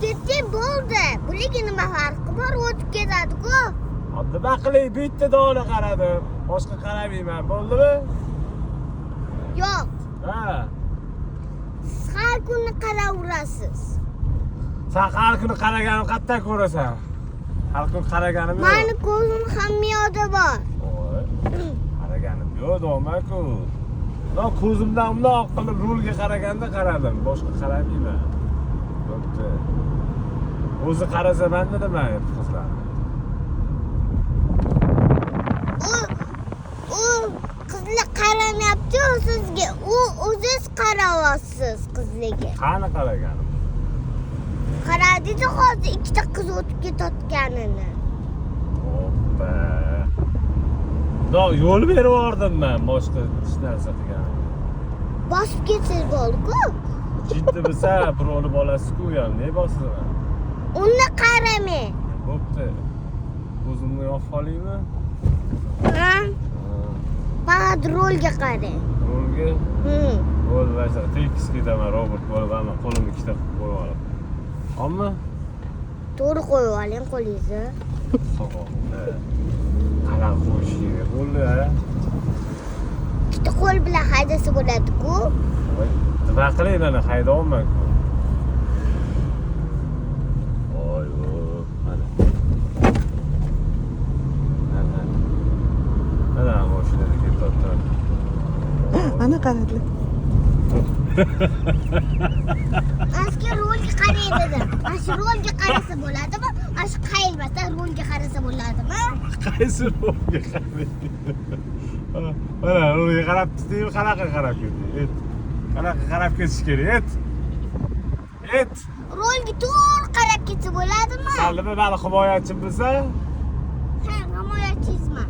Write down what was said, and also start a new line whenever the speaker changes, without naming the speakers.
ketding bo'ldi. Bularga nima farqi bor? O'tib ketadi-ku.
Nima qilay, bitta dona qaradim. Boshqa qaramayman, bo'ldimi?
Yo'q.
Ha.
Siz har kuni qaraverasiz.
Sen har kuni qaraganim qayerdan ko'rasan? Har kun qaraganim yo'q.
Meni ko'zim hamyoda bor.
Qaraganim yo'q, do'maku. Men ko'zimdan bundoq qilib rulga qaraganda qaradim, boshqa qaramayman. Bo'pti. O'zi qarasa menda nima qizlar?
U qizlar qaramayapti sizga. U o'zingiz qarayapsiz qizlarga.
Qani qaraganim?
Qaradi-da hozir ikkita qiz o'tib ketayotganini.
Hoppa. No, yo'l berib yubordim men, boshqa hech narsa qilganim.
Bosib ketsangiz bo'ldi-ku.
Jiddi bo'lsa, birovni bolasi-ku ham, ne bosiman?
Uni qaramang.
Bo'pti. Ko'zimni yopib olaymi?
Ha? Faqat rolga qarang.
Rolga? Bo'ldi, vaysa, tekis ketaman, Robert bo'lib, men qo'limni ikkita qo'yib olib. Ammo
To'g'ri qo'yib oling qo'lingizni.
sog'liqni qalam qo'yishingiz bo'ldi, ha?
Ikkita qo'l bilan haydasa bo'ladi-ku.
Nima qilay, mana haydayapman-ku. Voy, mana. Mana mashinada ketyapti.
Ana qaradi.
Asker rolga qarang dedim. Mana rolga qarasa bo'ladimi? Mana shu qayilmasa rolga qarasa bo'ladimi?
Qaysi rolga qaraydi? Mana rolga qarab tutaymi, qanaqa qarab ketdi? Qanaqa qarab ketish kerak? Et.
Rolga to'g'ri qarab ketsa bo'ladimi?
Salimi meni himoyachim bo'lsa?
Ha, himoyachingizman.